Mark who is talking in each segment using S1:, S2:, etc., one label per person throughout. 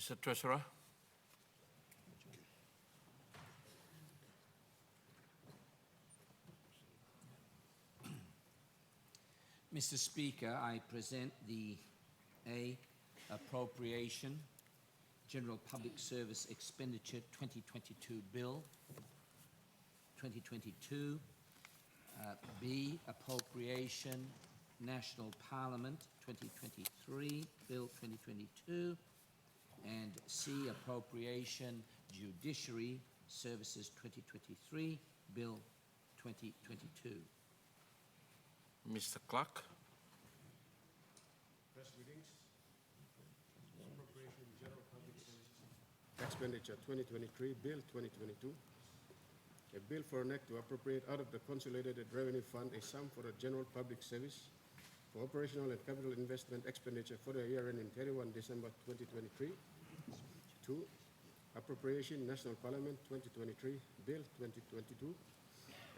S1: Mr. Treasurer.
S2: Mr. Speaker, I present the Appropriation General Public Service Expenditure 2022 Bill 2022, B, Appropriation National Parliament 2023 Bill 2022, and C, Appropriation Judiciary Services 2023 Bill 2022.
S1: Mr. Clark.
S3: First readings. Appropriation General Public Services Expenditure 2023 Bill 2022. A bill for an act to appropriate out of the Consolidated Revenue Fund a sum for a general public service for operational and capital investment expenditure for the year ending 31 December 2023. 2. Appropriation National Parliament 2023 Bill 2022.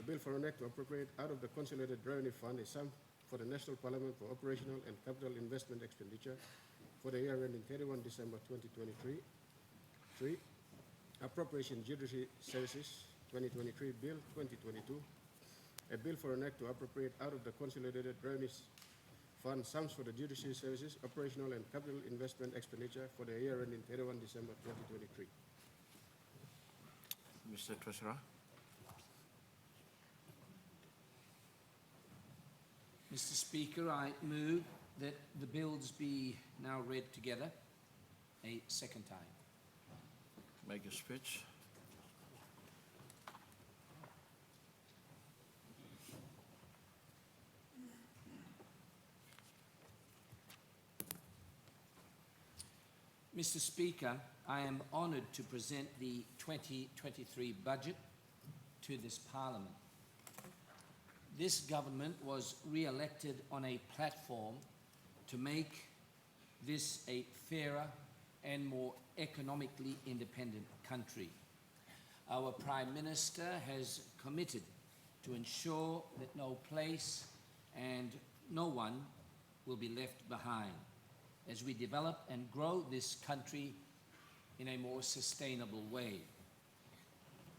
S3: A bill for an act to appropriate out of the Consolidated Revenue Fund a sum for the National Parliament for operational and capital investment expenditure for the year ending 31 December 2023. 3. Appropriation Judiciary Services 2023 Bill 2022. A bill for an act to appropriate out of the Consolidated Revenue Fund sums for the Judiciary Services operational and capital investment expenditure for the year ending 31 December 2023.
S1: Mr. Treasurer.
S2: Mr. Speaker, I move that the bills be now read together a second time.
S1: Make your speech.
S2: Mr. Speaker, I am honoured to present the 2023 budget to this Parliament. This government was re-elected on a platform to make this a fairer and more economically independent country. Our Prime Minister has committed to ensure that no place and no one will be left behind as we develop and grow this country in a more sustainable way.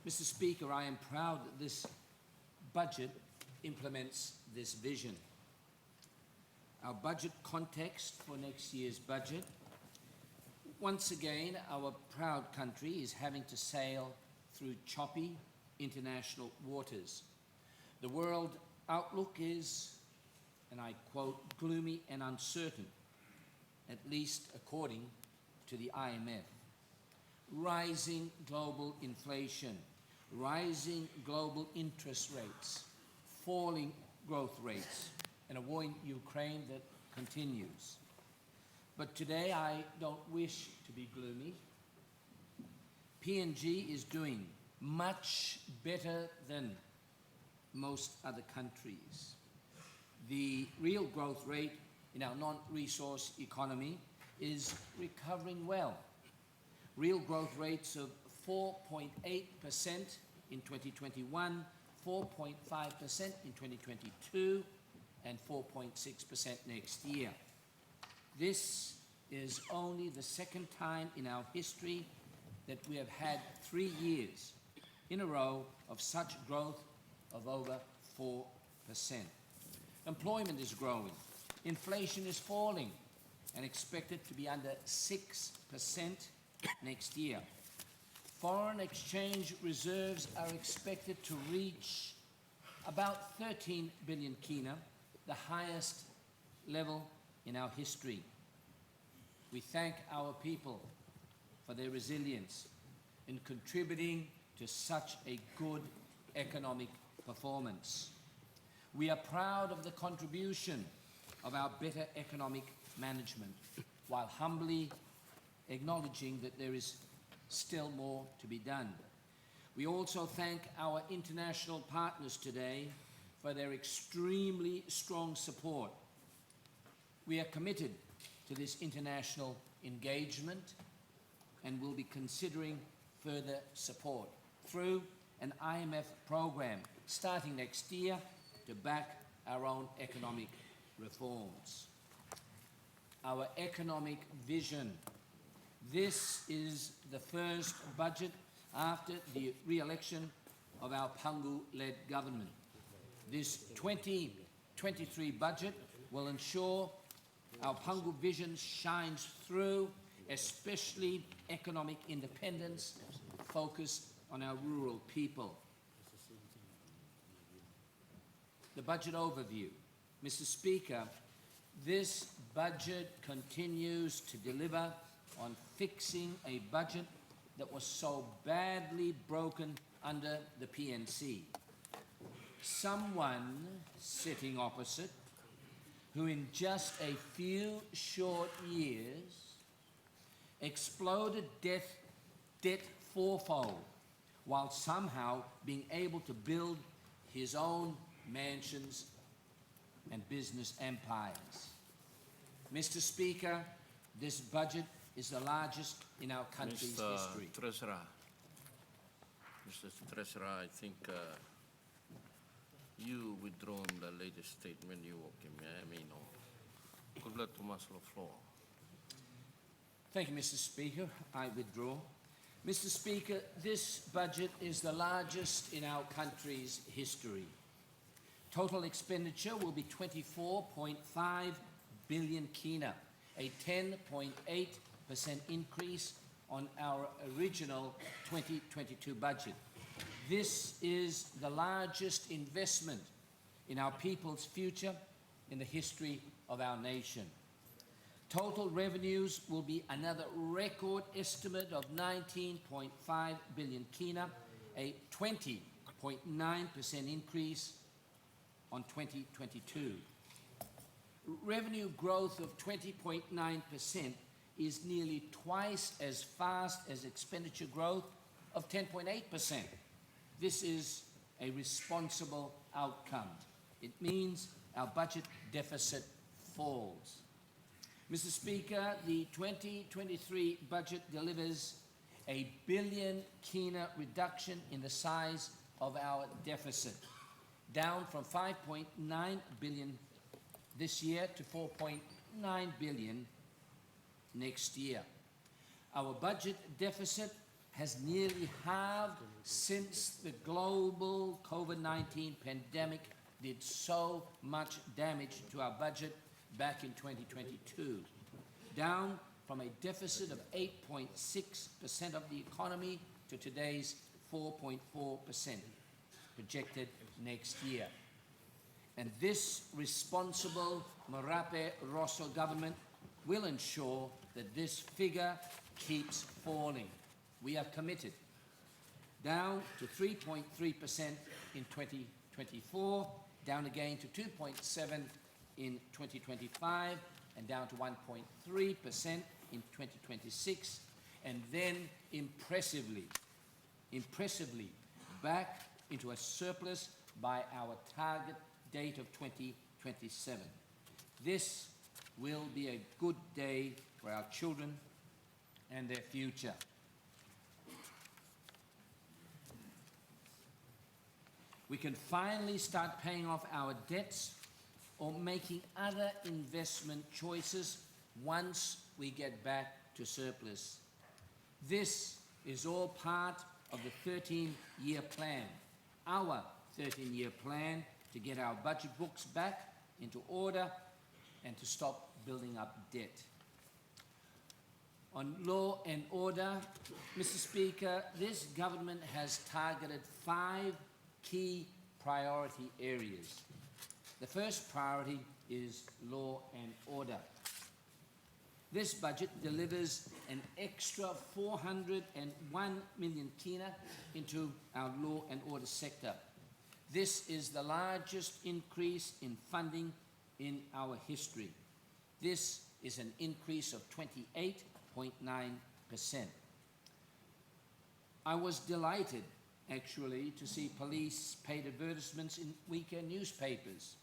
S2: Mr. Speaker, I am proud that this budget implements this vision. Our budget context for next year's budget. Once again, our proud country is having to sail through choppy international waters. The world outlook is, and I quote, gloomy and uncertain, at least according to the IMF. Rising global inflation, rising global interest rates, falling growth rates, and a war in Ukraine that continues. But today I don't wish to be gloomy. PNG is doing much better than most other countries. The real growth rate in our non-resource economy is recovering well. Real growth rates of 4.8% in 2021, 4.5% in 2022, and 4.6% next year. This is only the second time in our history that we have had 3 years in a row of such growth of over 4%. Employment is growing. Inflation is falling and expected to be under 6% next year. Foreign exchange reserves are expected to reach about 13 billion kina, the highest level in our history. We thank our people for their resilience in contributing to such a good economic performance. We are proud of the contribution of our better economic management, while humbly acknowledging that there is still more to be done. We also thank our international partners today for their extremely strong support. We are committed to this international engagement and will be considering further support through an IMF program starting next year to back our own economic reforms. Our economic vision This is the first budget after the re-election of our Pangu-led government. This 2023 budget will ensure our Pangu vision shines through, especially economic independence focused on our rural people. The budget overview. Mr. Speaker, this budget continues to deliver on fixing a budget that was so badly broken under the PNC. Someone sitting opposite who in just a few short years exploded debt fourfold while somehow being able to build his own mansions and business empires. Mr. Speaker, this budget is the largest in our country's history.
S1: Treasurer, Mr. Treasurer, I think you withdrawn the latest statement you could let Thomas the floor.
S2: Thank you, Mr. Speaker. I withdraw. Mr. Speaker, this budget is the largest in our country's history. Total expenditure will be 24.5 billion kina, a 10.8% increase on our original 2022 budget. This is the largest investment in our people's future in the history of our nation. Total revenues will be another record estimate of 19.5 billion kina, a 20.9% increase on 2022. Revenue growth of 20.9% is nearly twice as fast as expenditure growth of 10.8%. This is a responsible outcome. It means our budget deficit falls. Mr. Speaker, the 2023 budget delivers a billion kina reduction in the size of our deficit, down from 5.9 billion this year to 4.9 billion next year. Our budget deficit has nearly halved since the global COVID-19 pandemic did so much damage to our budget back in 2022, down from a deficit of 8.6% of the economy to today's 4.4% projected next year. And this responsible Marape Rosso government will ensure that this figure keeps falling. We are committed. Down to 3.3% in 2024, down again to 2.7% in 2025, and down to 1.3% in 2026, and then impressively back into a surplus by our target date of 2027. This will be a good day for our children and their future. We can finally start paying off our debts or making other investment choices once we get back to surplus. This is all part of the 13-year plan, our 13-year plan to get our budget books back into order and to stop building up debt. On law and order, Mr. Speaker, this government has targeted 5 key priority areas. The first priority is law and order. This budget delivers an extra 401 million kina into our law and order sector. This is the largest increase in funding in our history. This is an increase of 28.9%. I was delighted, actually, to see police paid advertisements in weekend newspapers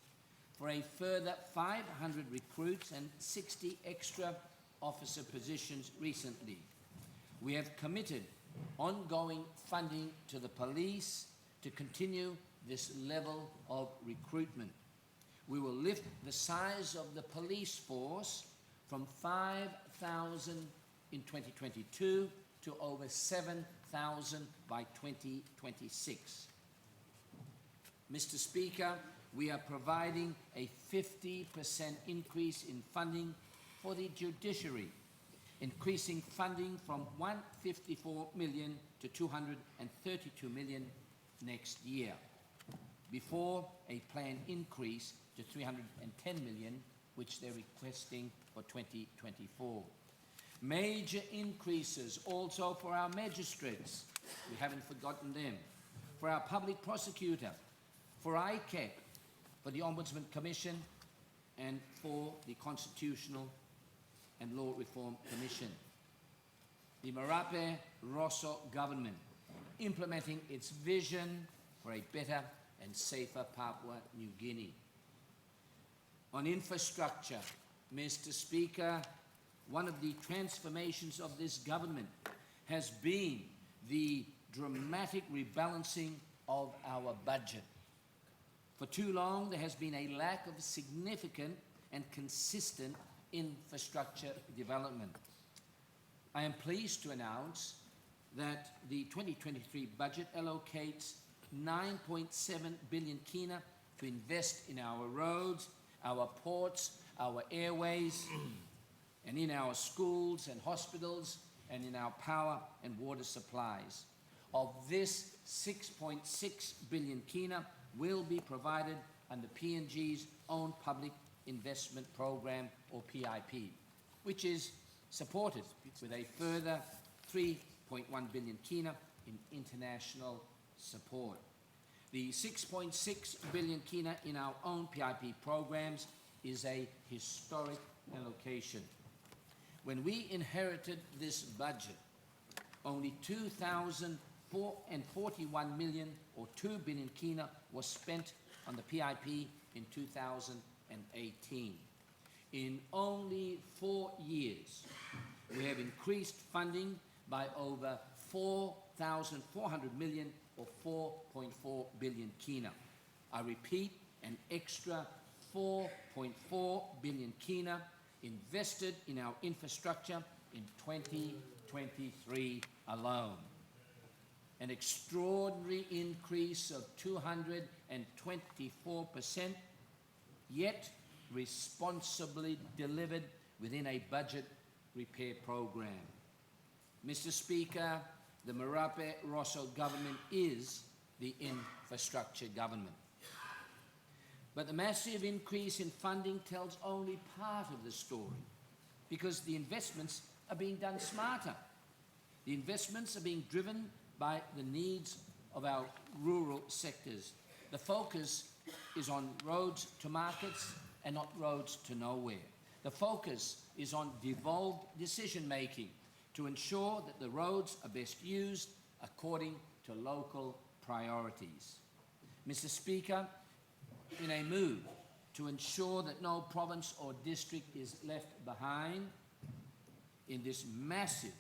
S2: for a further 500 recruits and 60 extra officer positions recently. We have committed ongoing funding to the police to continue this level of recruitment. We will lift the size of the police force from 5,000 in 2022 to over 7,000 by 2026. Mr. Speaker, we are providing a 50% increase in funding for the judiciary, increasing funding from 154 million to 232 million next year, before a planned increase to 310 million, which they're requesting for 2024. Major increases also for our magistrates, we haven't forgotten them, for our public prosecutor, for ICAC, for the Ombudsman Commission, and for the Constitutional and Law Reform Commission. The Marape Rosso government implementing its vision for a better and safer Papua New Guinea. On infrastructure, Mr. Speaker, one of the transformations of this government has been the dramatic rebalancing of our budget. For too long, there has been a lack of significant and consistent infrastructure development. I am pleased to announce that the 2023 budget allocates 9.7 billion kina to invest in our roads, our ports, our airways, and in our schools and hospitals, and in our power and water supplies. Of this, 6.6 billion kina will be provided under PNG's own Public Investment Program, or PIP, which is supported with a further 3.1 billion kina in international support. The 6.6 billion kina in our own PIP programs is a historic allocation. When we inherited this budget, only 2,041 million, or 2 billion kina, was spent on the PIP in 2018. In only 4 years, we have increased funding by over 4,400 million, or 4.4 billion kina. I repeat, an extra 4.4 billion kina invested in our infrastructure in 2023 alone. An extraordinary increase of 224%, yet responsibly delivered within a budget repair program. Mr. Speaker, the Marape Rosso government is the infrastructure government. But the massive increase in funding tells only part of the story, because the investments are being done smarter. The investments are being driven by the needs of our rural sectors. The focus is on roads to markets and not roads to nowhere. The focus is on devolved decision-making to ensure that the roads are best used according to local priorities. Mr. Speaker, in a move to ensure that no province or district is left behind in this massive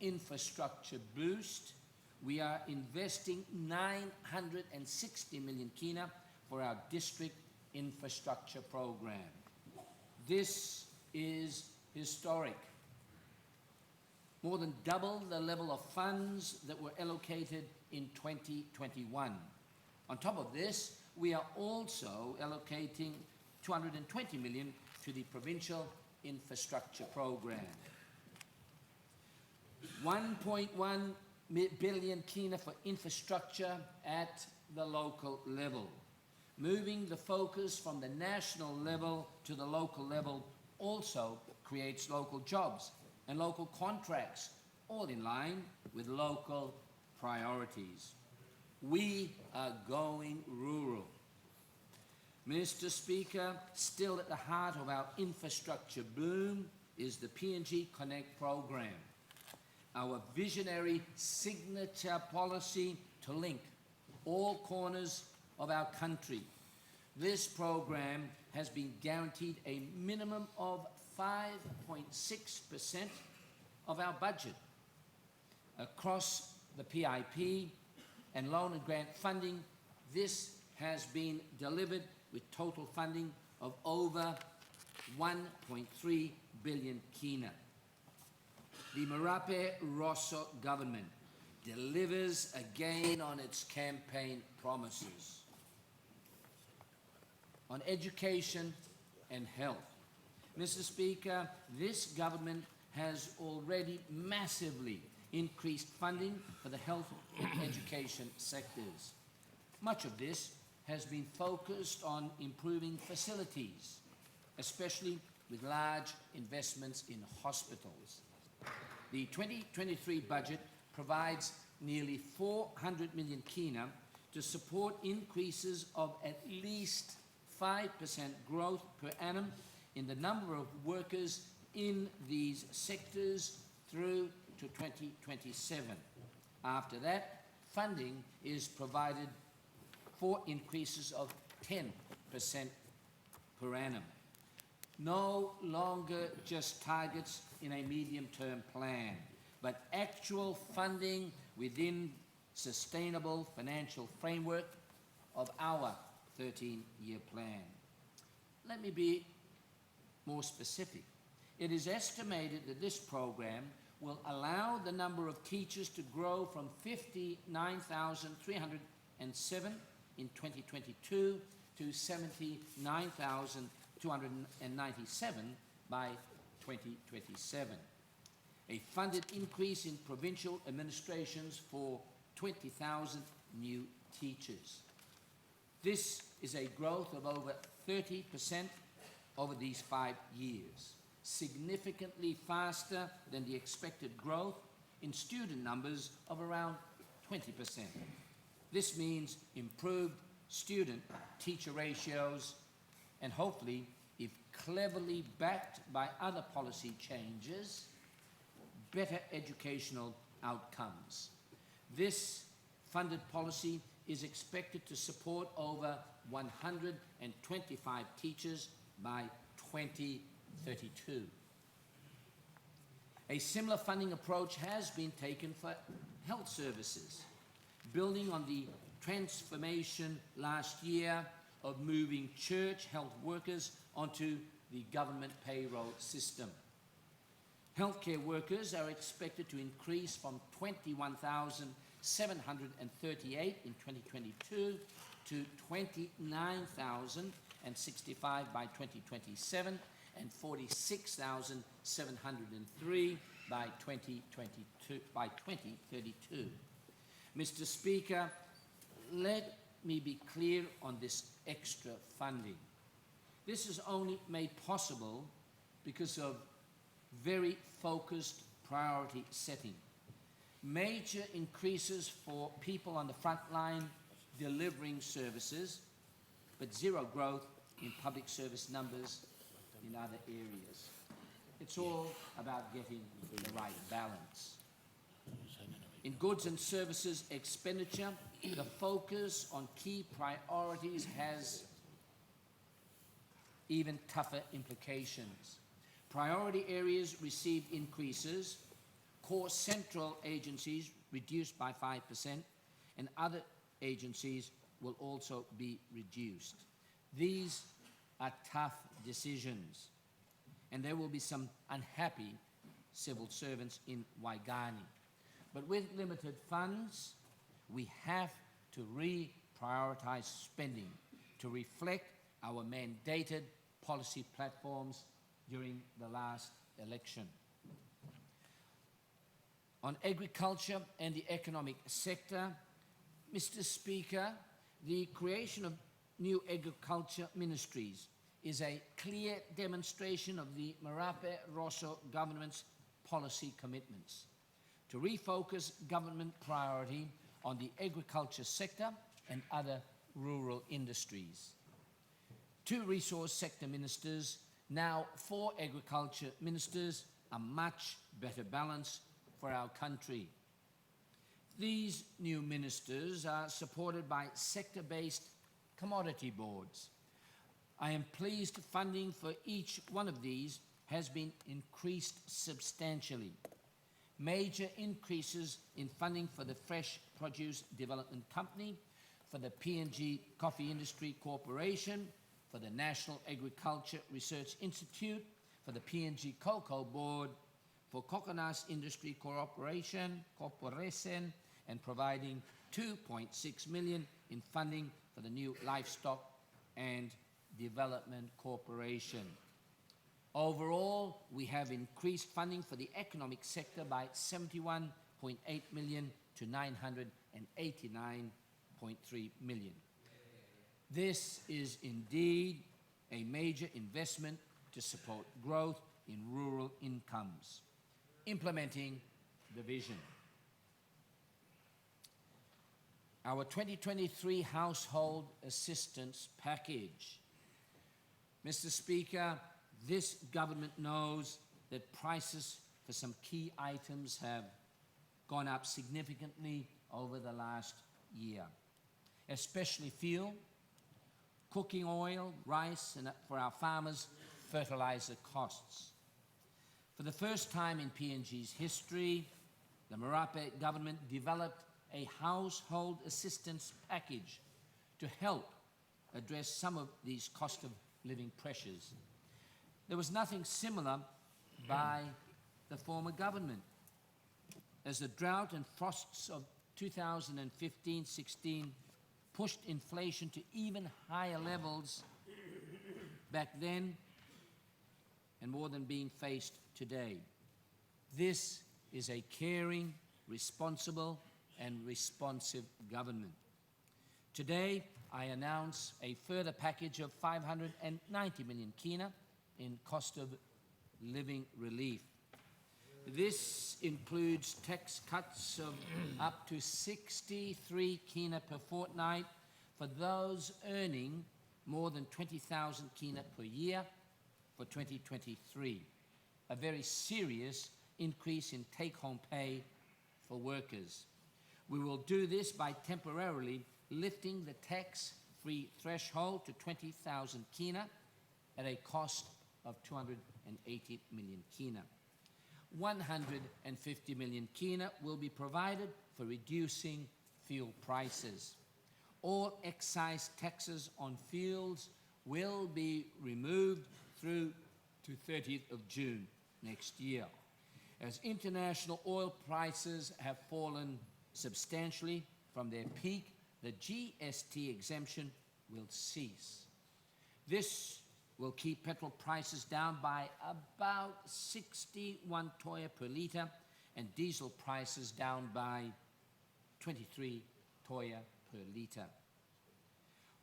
S2: infrastructure boost, we are investing 960 million kina for our district infrastructure program. This is historic. More than double the level of funds that were allocated in 2021. On top of this, we are also allocating 220 million to the provincial infrastructure program. 1.1 billion kina for infrastructure at the local level. Moving the focus from the national level to the local level also creates local jobs and local contracts, all in line with local priorities. We are going rural. Mr. Speaker, still at the heart of our infrastructure boom is the PNG Connect program, our visionary signature policy to link all corners of our country. This program has been guaranteed a minimum of 5.6% of our budget. Across the PIP and loan and grant funding, this has been delivered with total funding of over 1.3 billion kina. the Marape Rosso government delivers again on its campaign promises on education and health. Mr. Speaker, this government has already massively increased funding for the health and education sectors. Much of this has been focused on improving facilities, especially with large investments in hospitals. The 2023 budget provides nearly 400 million kina to support increases of at least 5% growth per annum in the number of workers in these sectors through to 2027. After that, funding is provided for increases of 10% per annum. No longer just targets in a medium-term plan, but actual funding within sustainable financial framework of our 13-year plan. Let me be more specific. It is estimated that this program will allow the number of teachers to grow from 59,307 in 2022 to 79,297 by 2027. A funded increase in provincial administrations for 20,000 new teachers. This is a growth of over 30% over these 5 years, significantly faster than the expected growth in student numbers of around 20%. This means improved student-teacher ratios and hopefully, if cleverly backed by other policy changes, better educational outcomes. This funded policy is expected to support over 125 teachers by 2032. A similar funding approach has been taken for health services, building on the transformation last year of moving church health workers onto the government payroll system. Healthcare workers are expected to increase from 21,738 in 2022 to 29,065 by 2027 and 46,703 by 2032. Mr. Speaker, let me be clear on this extra funding. This is only made possible because of very focused priority setting. Major increases for people on the front line delivering services, but zero growth in public service numbers in other areas. It's all about getting the right balance. In goods and services expenditure, the focus on key priorities has even tougher implications. Priority areas received increases, core central agencies reduced by 5%, and other agencies will also be reduced. These are tough decisions, and there will be some unhappy civil servants in Waigani. But with limited funds, we have to reprioritize spending to reflect our mandated policy platforms during the last election. On agriculture and the economic sector, Mr. Speaker, the creation of new agriculture ministries is a clear demonstration of the Marape Rosso government's policy commitments to refocus government priority on the agriculture sector and other rural industries. 2 resource sector ministers, now 4 agriculture ministers, a much better balance for our country. These new ministers are supported by sector-based commodity boards. I am pleased funding for each one of these has been increased substantially. Major increases in funding for the Fresh Produce Development Company, for the PNG Coffee Industry Corporation, for the National Agriculture Research Institute, for the PNG Cocoa Board, for Coconut Industry Corporation, and providing $2.6 million in funding for the new Livestock and Development Corporation. Overall, we have increased funding for the economic sector by $71.8 million to $989.3 million. This is indeed a major investment to support growth in rural incomes, implementing the vision. Our 2023 Household Assistance Package. Mr. Speaker, this government knows that prices for some key items have gone up significantly over the last year, especially fuel, cooking oil, rice, and for our farmers, fertilizer costs. For the first time in PNG's history, the Marape government developed a household assistance package to help address some of these cost of living pressures. There was nothing similar by the former government, as the drought and frosts of 2015-16 pushed inflation to even higher levels back then and more than being faced today. This is a caring, responsible, and responsive government. Today, I announce a further package of 590 million kina in cost of living relief. This includes tax cuts of up to 63 kina per fortnight for those earning more than 20,000 kina per year for 2023, a very serious increase in take-home pay for workers. We will do this by temporarily lifting the tax-free threshold to 20,000 kina at a cost of 280 million kina. 150 million kina will be provided for reducing fuel prices. All excise taxes on fuels will be removed through to 30th of June next year. As international oil prices have fallen substantially from their peak, the GST exemption will cease. This will keep petrol prices down by about 61 toya per litre and diesel prices down by 23 toya per litre.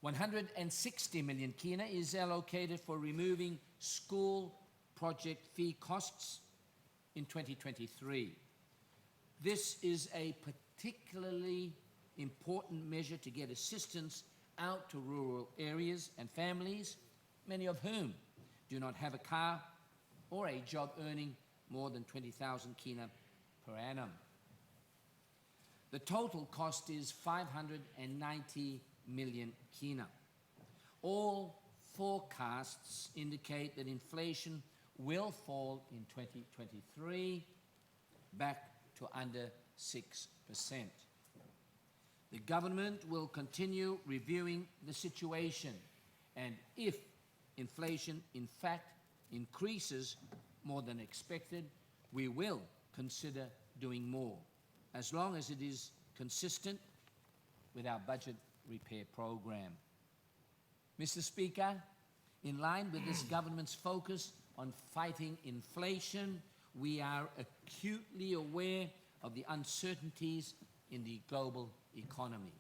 S2: 160 million kina is allocated for removing school project fee costs in 2023. This is a particularly important measure to get assistance out to rural areas and families, many of whom do not have a car or a job earning more than 20,000 kina per annum. The total cost is 590 million kina. All forecasts indicate that inflation will fall in 2023 back to under 6%. The government will continue reviewing the situation, and if inflation in fact increases more than expected, we will consider doing more, as long as it is consistent with our budget repair program. Mr. Speaker, in line with this government's focus on fighting inflation, we are acutely aware of the uncertainties in the global economy.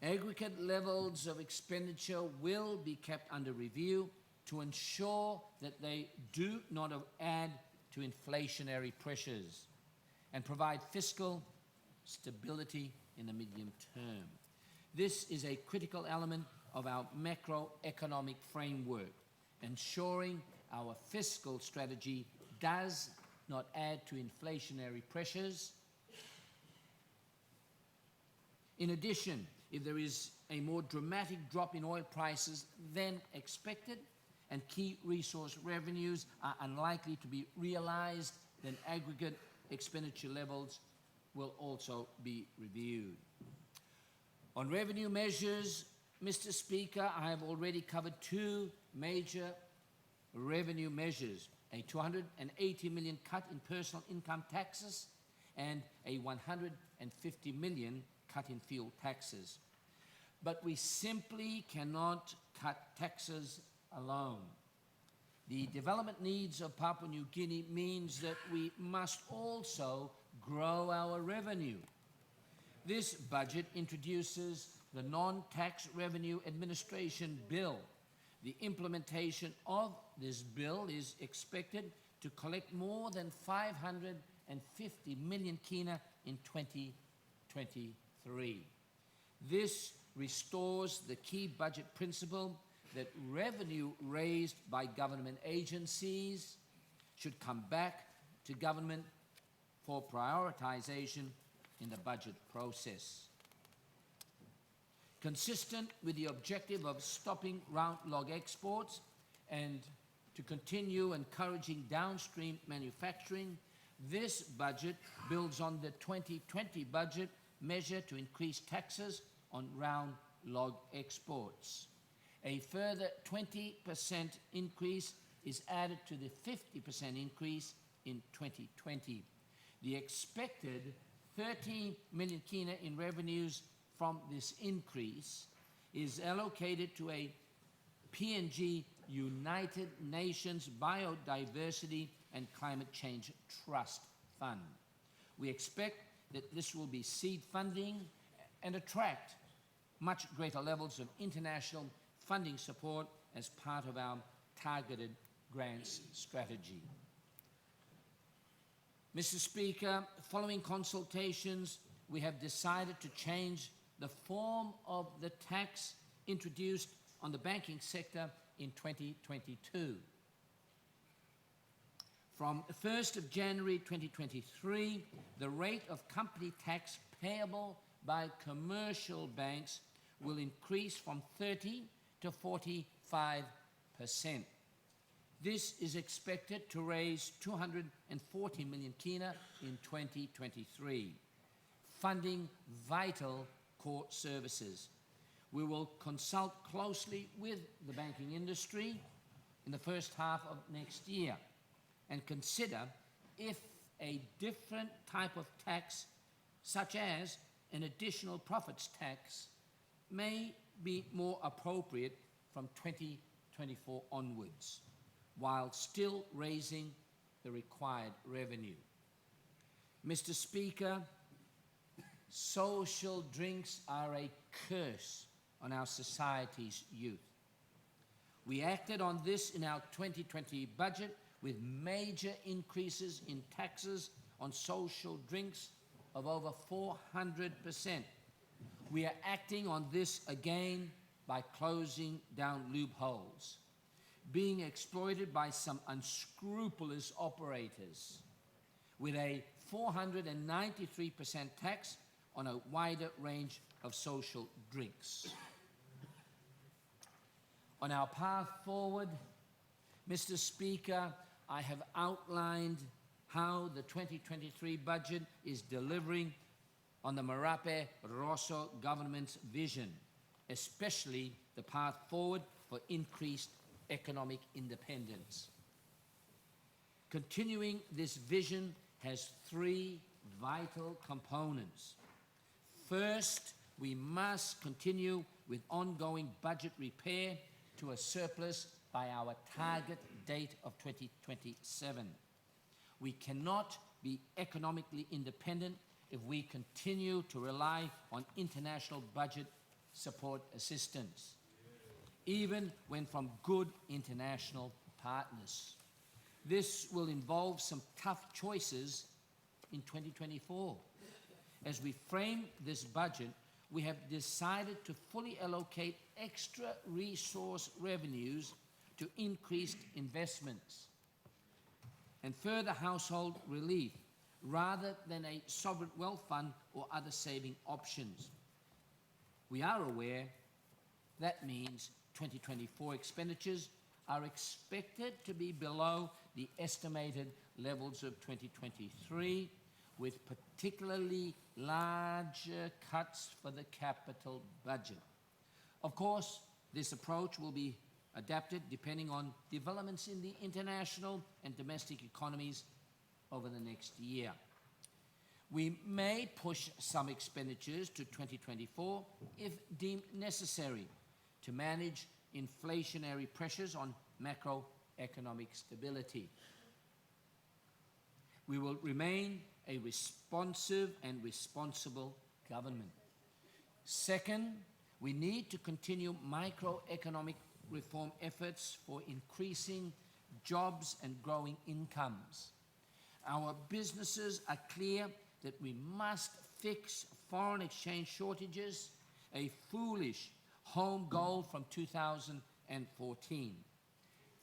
S2: Aggregate levels of expenditure will be kept under review to ensure that they do not add to inflationary pressures and provide fiscal stability in the medium term. This is a critical element of our macroeconomic framework, ensuring our fiscal strategy does not add to inflationary pressures. In addition, if there is a more dramatic drop in oil prices than expected and key resource revenues are unlikely to be realized, then aggregate expenditure levels will also be reviewed. On revenue measures, Mr. Speaker, I have already covered two major revenue measures a 280 million cut in personal income taxes, and a 150 million cut in fuel taxes. But we simply cannot cut taxes alone. The development needs of Papua New Guinea means that we must also grow our revenue. This budget introduces the Non-Tax Revenue Administration Bill. The implementation of this bill is expected to collect more than 550 million kina in 2023. This restores the key budget principle that revenue raised by government agencies should come back to government for prioritization in the budget process. Consistent with the objective of stopping round log exports and to continue encouraging downstream manufacturing, this budget builds on the 2020 budget measure to increase taxes on round log exports. A further 20% increase is added to the 50% increase in 2020. The expected 13 million kina in revenues from this increase is allocated to a PNG United Nations Biodiversity and Climate Change Trust Fund. We expect that this will be seed funding and attract much greater levels of international funding support as part of our targeted grants strategy. Mr. Speaker, following consultations, we have decided to change the form of the tax introduced on the banking sector in 2022. From 1st of January 2023, the rate of company tax payable by commercial banks will increase from 30 to 45%. This is expected to raise 240 million kina in 2023, funding vital core services. We will consult closely with the banking industry in the first half of next year and consider if a different type of tax, such as an additional profits tax, may be more appropriate from 2024 onwards, while still raising the required revenue. Mr. Speaker, social drinks are a curse on our society's youth. We acted on this in our 2020 budget with major increases in taxes on social drinks of over 400%. We are acting on this again by closing down loopholes being exploited by some unscrupulous operators with a 493% tax on a wider range of social drinks. On our path forward, Mr. Speaker, I have outlined how the 2023 budget is delivering on the Marape Rosso government's vision, especially the path forward for increased economic independence. Continuing this vision has three vital components. First, we must continue with ongoing budget repair to a surplus by our target date of 2027. We cannot be economically independent if we continue to rely on international budget support assistance, even when from good international partners. This will involve some tough choices in 2024. As we frame this budget, we have decided to fully allocate extra resource revenues to increased investments and further household relief rather than a sovereign wealth fund or other saving options. We are aware that means 2024 expenditures are expected to be below the estimated levels of 2023, with particularly larger cuts for the capital budget. Of course, this approach will be adapted depending on developments in the international and domestic economies over the next year. We may push some expenditures to 2024 if deemed necessary to manage inflationary pressures on macroeconomic stability. We will remain a responsive and responsible government. Second, we need to continue microeconomic reform efforts for increasing jobs and growing incomes. Our businesses are clear that we must fix foreign exchange shortages, a foolish home goal from 2014.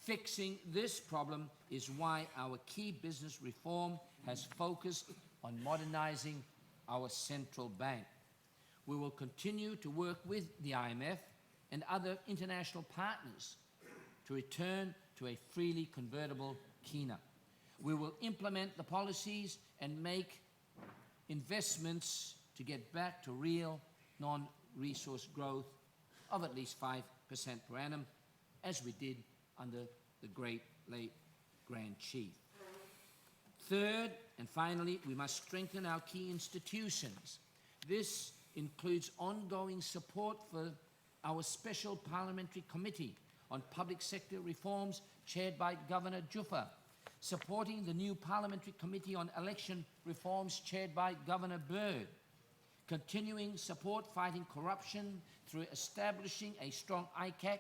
S2: Fixing this problem is why our key business reform has focused on modernizing our central bank. We will continue to work with the IMF and other international partners to return to a freely convertible kina. We will implement the policies and make investments to get back to real non-resource growth of at least 5% per annum, as we did under the great late Grand Chief. Third, and finally, we must strengthen our key institutions. This includes ongoing support for our Special Parliamentary Committee on Public Sector Reforms, chaired by Governor Juffa, supporting the new Parliamentary Committee on Election Reforms, chaired by Governor Bird, continuing support fighting corruption through establishing a strong ICAC,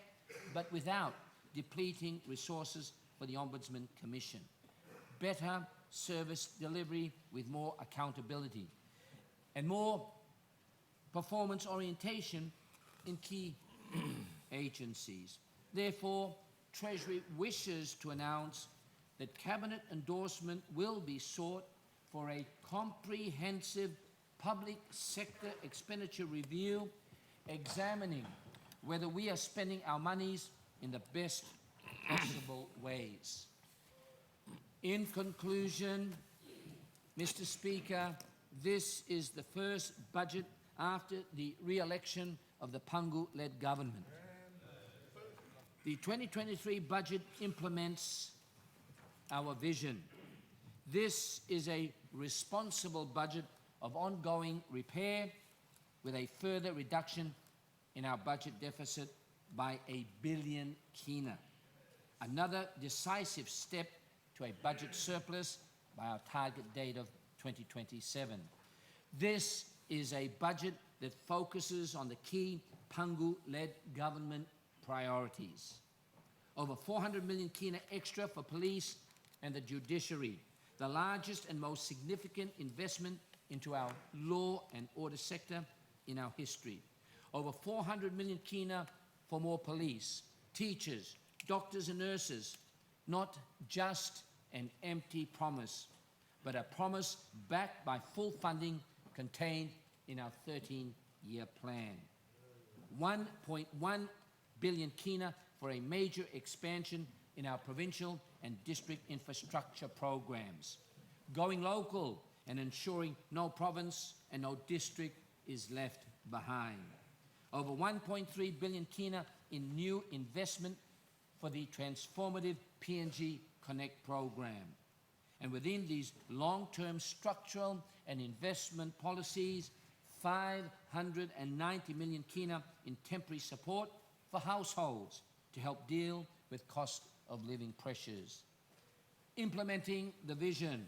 S2: but without depleting resources for the Ombudsman Commission, better service delivery with more accountability, and more performance orientation in key agencies. Therefore, Treasury wishes to announce that Cabinet endorsement will be sought for a comprehensive public sector expenditure review examining whether we are spending our monies in the best possible ways. In conclusion, Mr. Speaker, this is the first budget after the re-election of the Pangu-led government. The 2023 budget implements our vision. This is a responsible budget of ongoing repair with a further reduction in our budget deficit by $1 billion kina. Another decisive step to a budget surplus by our target date of 2027. This is a budget that focuses on the key Pangu-led government priorities. Over 400 million kina extra for police and the judiciary, the largest and most significant investment into our law and order sector in our history. Over 400 million kina for more police, teachers, doctors and nurses, not just an empty promise, but a promise backed by full funding contained in our 13-year plan. 1.1 billion kina for a major expansion in our provincial and district infrastructure programs. Going local and ensuring no province and no district is left behind. Over 1.3 billion kina in new investment for the transformative PNG Connect program. And within these long-term structural and investment policies, 590 million kina in temporary support for households to help deal with cost of living pressures. Implementing the vision,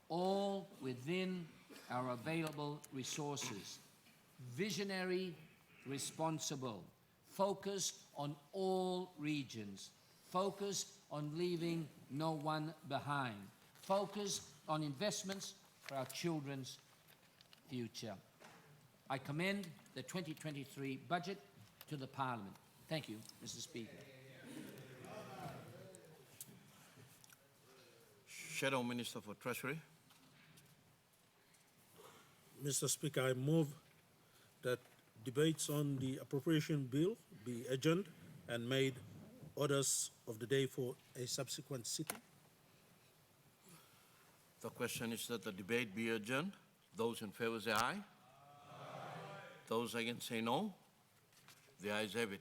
S2: all within our available resources. Visionary, responsible, focused on all regions, focused on leaving no one behind, focused on investments for our children's future. I commend the 2023 budget to the Parliament. Thank you, Mr. Speaker.
S1: Shadow Minister for Treasury.
S4: Mr. Speaker, I move that debates on the appropriation bill be adjourned and made orders of the day for a subsequent sitting.
S1: The question is that the debate be adjourned. Those in favor say aye. Aye. Those against say no. The ayes have it.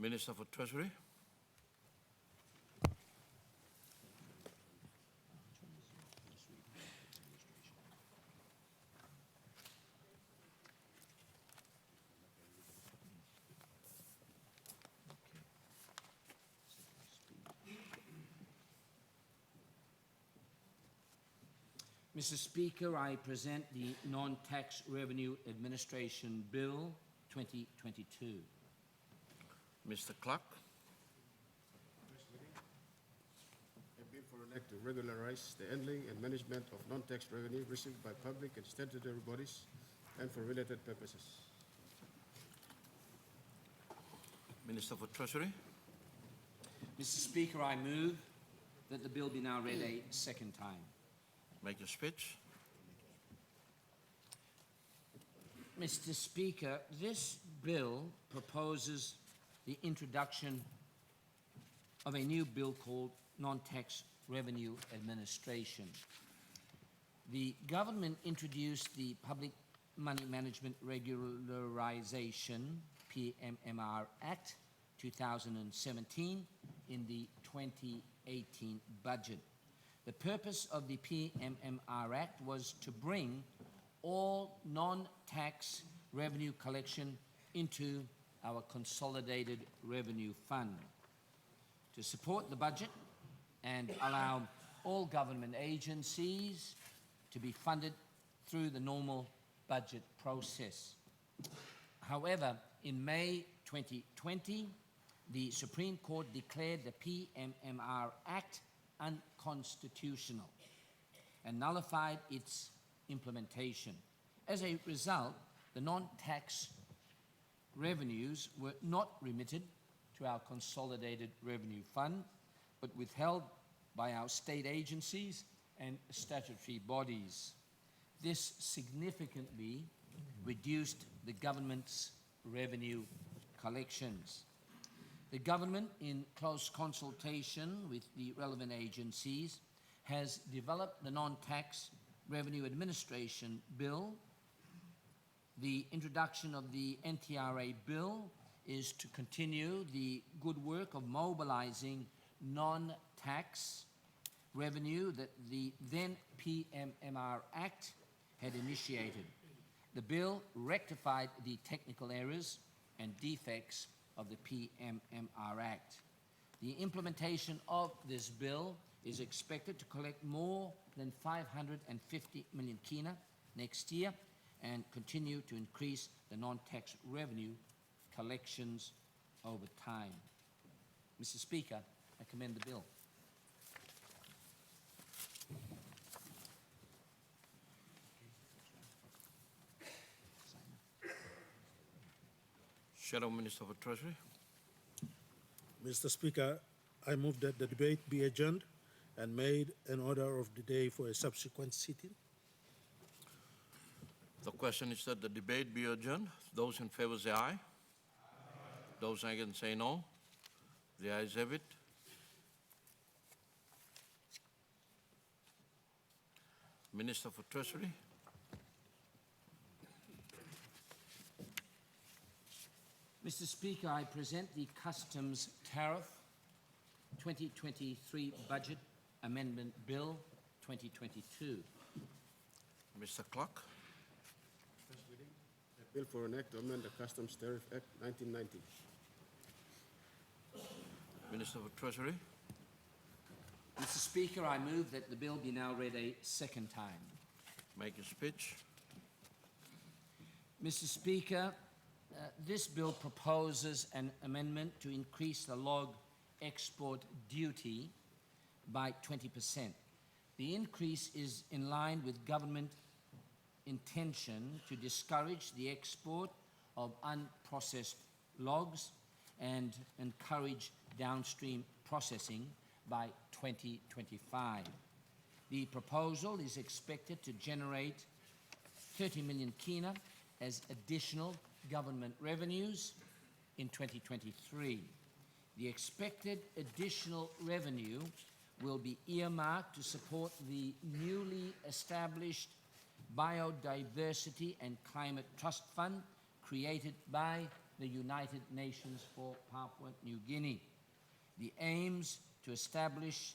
S1: Minister for Treasury.
S2: Mr. Speaker, I present the Non-Tax Revenue Administration Bill 2022.
S1: Mr. Clerk.
S3: A bill for an act to regularize the handling and management of non-tax revenue received by public and statutory bodies and for related purposes.
S1: Minister for Treasury.
S2: Mr. Speaker, I move that the bill be now read a second time.
S1: Make your speech.
S2: Mr. Speaker, this bill proposes the introduction of a new bill called Non-Tax Revenue Administration. The government introduced the Public Money Management Regularization PMMR Act 2017 in the 2018 budget. The purpose of the PMMR Act was to bring all non-tax revenue collection into our consolidated revenue fund, to support the budget and allow all government agencies to be funded through the normal budget process. However, in May 2020, the Supreme Court declared the PMMR Act unconstitutional and nullified its implementation. As a result, the non-tax revenues were not remitted to our consolidated revenue fund, but withheld by our state agencies and statutory bodies. This significantly reduced the government's revenue collections. The government, in close consultation with the relevant agencies, has developed the Non-Tax Revenue Administration Bill. The introduction of the NTRA Bill is to continue the good work of mobilizing non-tax revenue that the then PMMR Act had initiated. The bill rectified the technical errors and defects of the PMMR Act. The implementation of this bill is expected to collect more than 550 million kina next year and continue to increase the non-tax revenue collections over time. Mr. Speaker, I commend the bill.
S1: Shadow Minister for Treasury.
S4: Mr. Speaker, I move that the debate be adjourned and made an order of the day for a subsequent sitting.
S1: The question is that the debate be adjourned. Those in favor say aye. Those against say no. The ayes have it. Minister for Treasury.
S2: Mr. Speaker, I present the Customs Tariff 2023 Budget Amendment Bill 2022.
S1: Mr. Clerk.
S3: First reading, a bill for an act to amend the Customs Tariff Act 1990.
S1: Minister for Treasury.
S2: Mr. Speaker, I move that the bill be now read a second time.
S1: Make your speech.
S2: Mr. Speaker, this bill proposes an amendment to increase the log export duty by 20%. The increase is in line with government intention to discourage the export of unprocessed logs and encourage downstream processing by 2025. The proposal is expected to generate 30 million kina as additional government revenues in 2023. The expected additional revenue will be earmarked to support the newly established Biodiversity and Climate Trust Fund created by the United Nations for Papua New Guinea. The aims to establish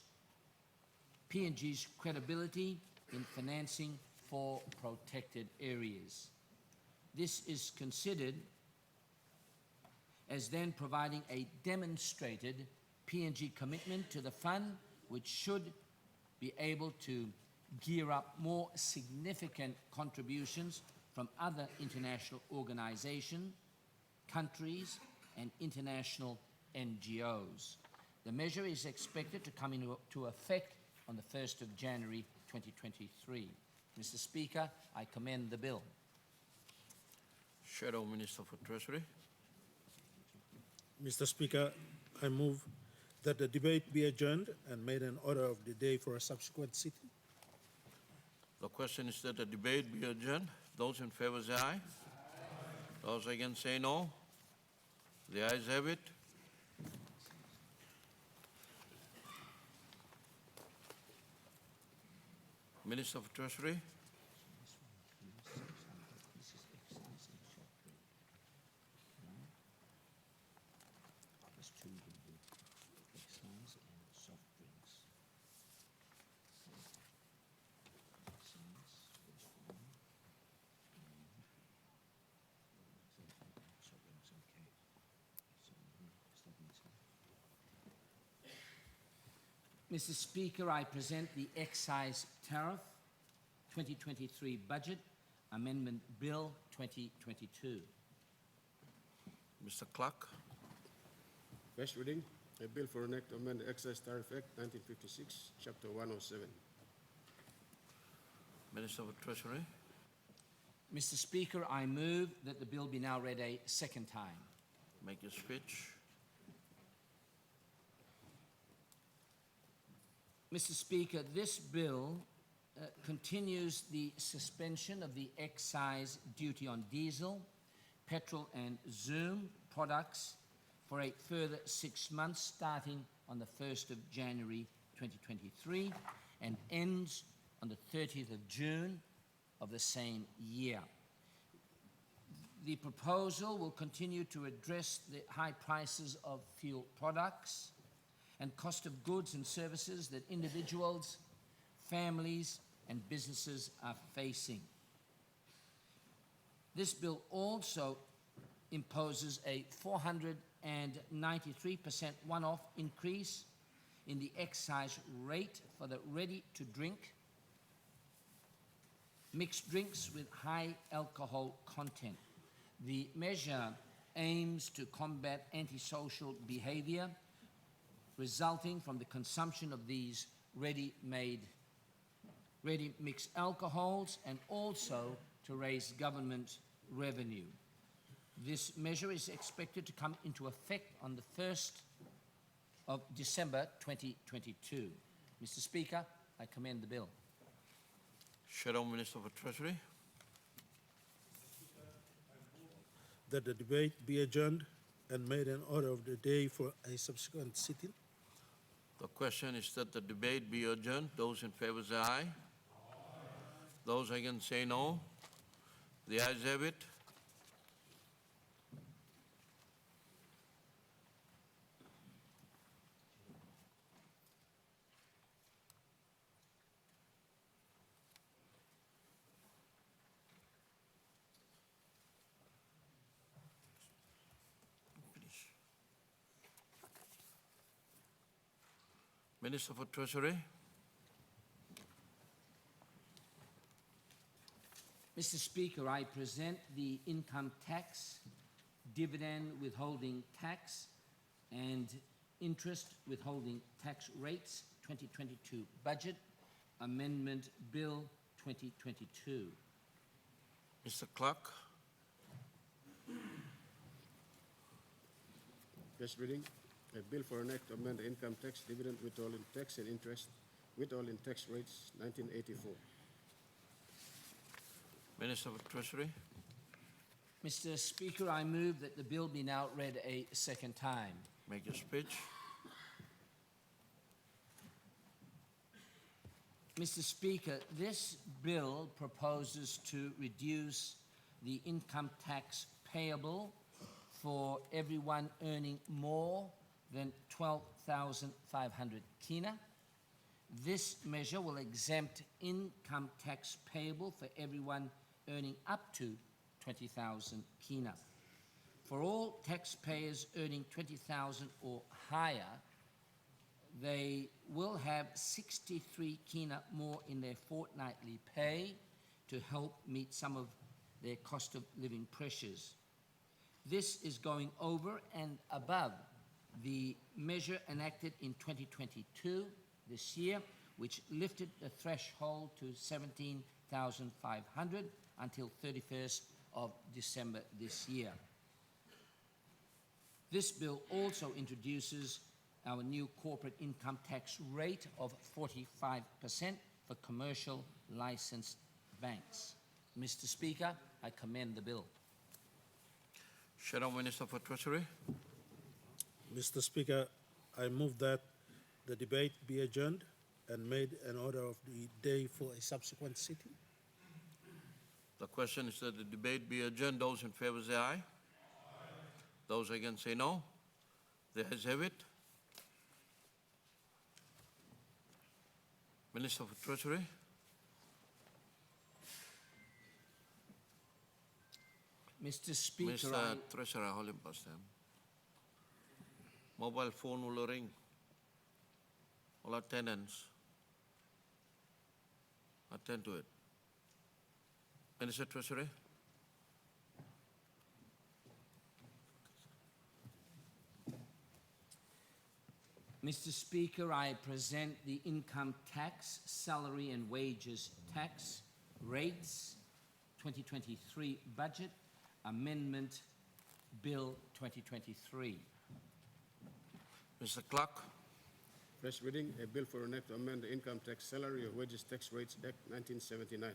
S2: PNG's credibility in financing for protected areas. This is considered as then providing a demonstrated PNG commitment to the fund, which should be able to gear up more significant contributions from other international organizations, countries, and international NGOs. The measure is expected to come into effect on the 1st of January 2023. Mr. Speaker, I commend the bill.
S1: Shadow Minister for Treasury.
S4: Mr. Speaker, I move that the debate be adjourned and made an order of the day for a subsequent sitting.
S1: The question is that the debate be adjourned. Those in favor say aye. Those against say no. The ayes have it. Minister for Treasury.
S2: Mr. Speaker, I present the Excise Tariff 2023 Budget Amendment Bill 2022.
S1: Mr. Clark.
S3: First reading, a bill for an act to amend the Excise Tariff Act 1956, Chapter 107.
S1: Minister for Treasury.
S2: Mr. Speaker, I move that the bill be now read a second time.
S1: Make your speech.
S2: Mr. Speaker, this bill continues the suspension of the excise duty on diesel, petrol and Zoom products for a further 6 months starting on the 1st of January 2023 and ends on the 30th of June of the same year. The proposal will continue to address the high prices of fuel products and cost of goods and services that individuals, families, and businesses are facing. This bill also imposes a 493% one-off increase in the excise rate for the ready-to-drink mixed drinks with high alcohol content. The measure aims to combat antisocial behavior resulting from the consumption of these ready-mixed alcohols and also to raise government revenue. This measure is expected to come into effect on the 1st of December 2022. Mr. Speaker, I commend the bill.
S1: Shadow Minister for Treasury.
S4: That the debate be adjourned and made an order of the day for a subsequent sitting.
S1: The question is that the debate be adjourned. Those in favor say aye. Those against say no. The ayes have it. Minister for Treasury.
S2: Mr. Speaker, I present the income tax, dividend withholding tax, and interest withholding tax rates 2022 budget amendment bill 2022.
S1: Mr. Clark.
S3: First reading, a bill for an act to amend the income tax, dividend withholding tax and interest withholding tax rates 1984.
S1: Minister for Treasury.
S2: Mr. Speaker, I move that the bill be now read a second time.
S1: Make your speech.
S2: Mr. Speaker, this bill proposes to reduce the income tax payable for everyone earning more than 12,500 kina. This measure will exempt income tax payable for everyone earning up to 20,000 kina. For all taxpayers earning 20,000 or higher, they will have 63 kina more in their fortnightly pay to help meet some of their cost of living pressures. This is going over and above the measure enacted in 2022, this year, which lifted the threshold to 17,500 until 31st of December this year. This bill also introduces our new corporate income tax rate of 45% for commercial licensed banks. Mr. Speaker, I commend the bill.
S1: Shadow Minister for Treasury.
S4: Mr. Speaker, I move that the debate be adjourned and made an order of the day for a subsequent sitting.
S1: The question is that the debate be adjourned. Those in favor say aye. Those against say no. The ayes have it. Minister for Treasury.
S2: Mr. Speaker,
S1: Mr. Treasurer, hold him past them. Mobile phone will ring. All our tenants. Attend to it. Minister Treasury.
S2: Mr. Speaker, I present the income tax, salary and wages tax rates 2023 budget amendment bill 2023.
S1: Mr. Clerk.
S3: First reading, a bill for an act to amend the Income Tax, Salary and Wages Tax Rates Act 1979.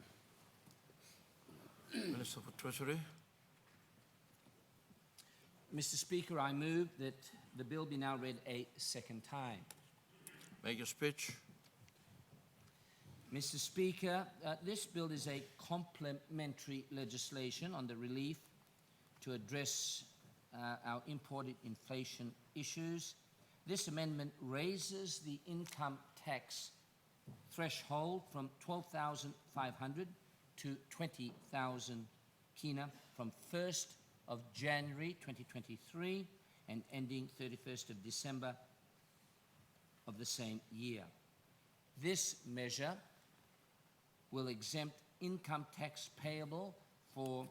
S1: Minister for Treasury.
S2: Mr. Speaker, I move that the bill be now read a second time.
S1: Make your speech.
S2: Mr. Speaker, this bill is a complementary legislation on the relief to address our imported inflation issues. This amendment raises the income tax threshold from 12,500 to 20,000 kina from 1st of January 2023 and ending 31st of December of the same year. This measure will exempt income tax payable for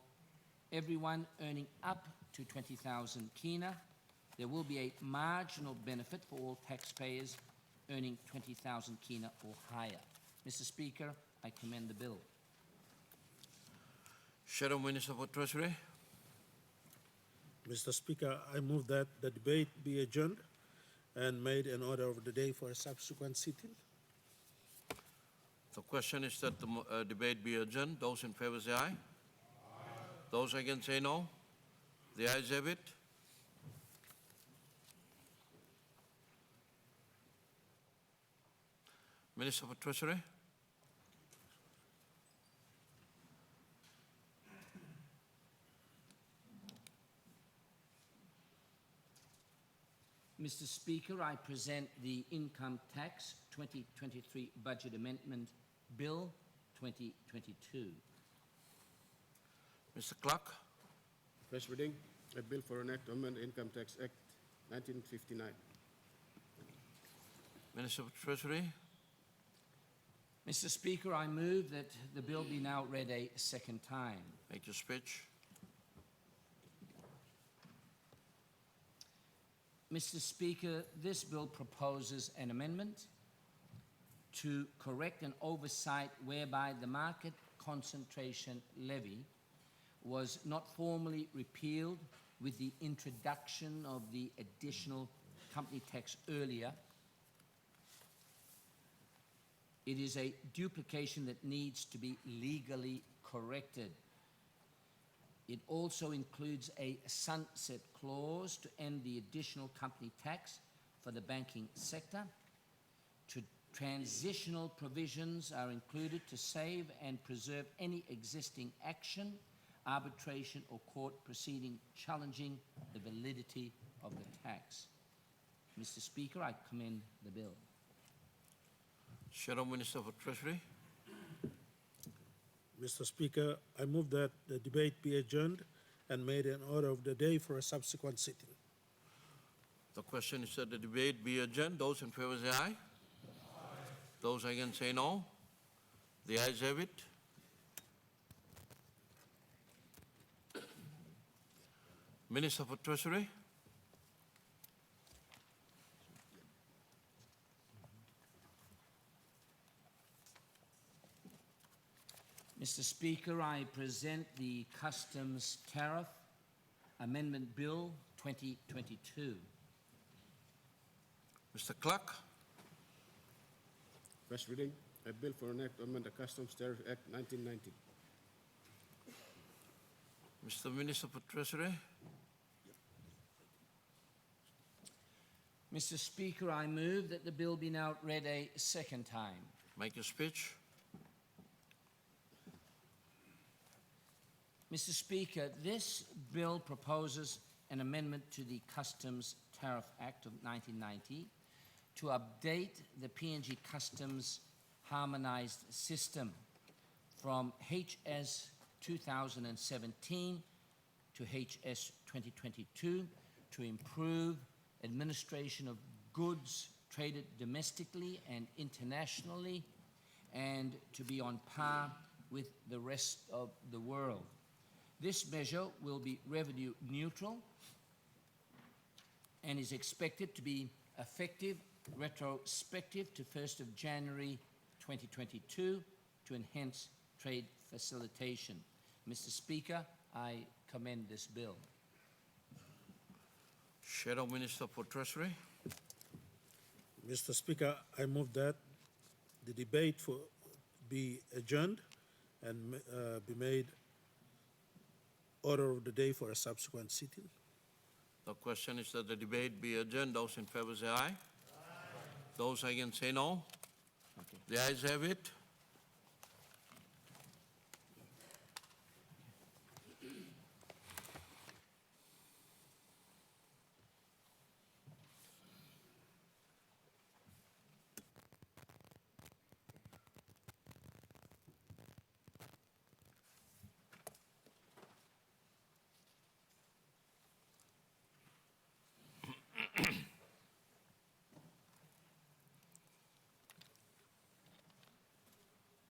S2: everyone earning up to 20,000 kina. There will be a marginal benefit for all taxpayers earning 20,000 kina or higher. Mr. Speaker, I commend the bill.
S1: Shadow Minister for Treasury.
S4: Mr. Speaker, I move that the debate be adjourned and made an order of the day for a subsequent sitting.
S1: The question is that the debate be adjourned. Those in favor say aye. Those against say no. The ayes have it. Minister for Treasury.
S2: Mr. Speaker, I present the Income Tax 2023 Budget Amendment Bill 2022.
S1: Mr. Clerk.
S3: First reading, a bill for an act to amend the Income Tax Act 1959.
S1: Minister for Treasury.
S2: Mr. Speaker, I move that the bill be now read a second time.
S1: Make your speech.
S2: Mr. Speaker, this bill proposes an amendment to correct an oversight whereby the market concentration levy was not formally repealed with the introduction of the additional company tax earlier. It is a duplication that needs to be legally corrected. It also includes a sunset clause to end the additional company tax for the banking sector. Transitional provisions are included to save and preserve any existing action arbitration, or court proceeding challenging the validity of the tax. Mr. Speaker, I commend the bill.
S1: Shadow Minister for Treasury.
S4: Mr. Speaker, I move that the debate be adjourned and made an order of the day for a subsequent sitting.
S1: The question is that the debate be adjourned. Those in favor say aye. Those against say no. The ayes have it. Minister for Treasury.
S2: Mr. Speaker, I present the Customs Tariff Amendment Bill 2022.
S1: Mr. Clerk.
S3: First reading, a bill for an act to amend the Customs Tariff Act 1990.
S1: Mr. Minister for Treasury.
S2: Mr. Speaker, I move that the bill be now read a second time.
S1: Make your speech.
S2: Mr. Speaker, this bill proposes an amendment to the Customs Tariff Act of 1990 to update the PNG Customs harmonized system from HS 2017 to HS 2022 to improve administration of goods traded domestically and internationally and to be on par with the rest of the world. This measure will be revenue neutral and is expected to be effective retrospective to 1st of January 2022 to enhance trade facilitation. Mr. Speaker, I commend this bill.
S1: Shadow Minister for Treasury.
S4: Mr. Speaker, I move that the debate be adjourned and be made order of the day for a subsequent sitting.
S1: The question is that the debate be adjourned. Those in favor say aye. Those against say no.
S2: Okay.
S1: The ayes have it.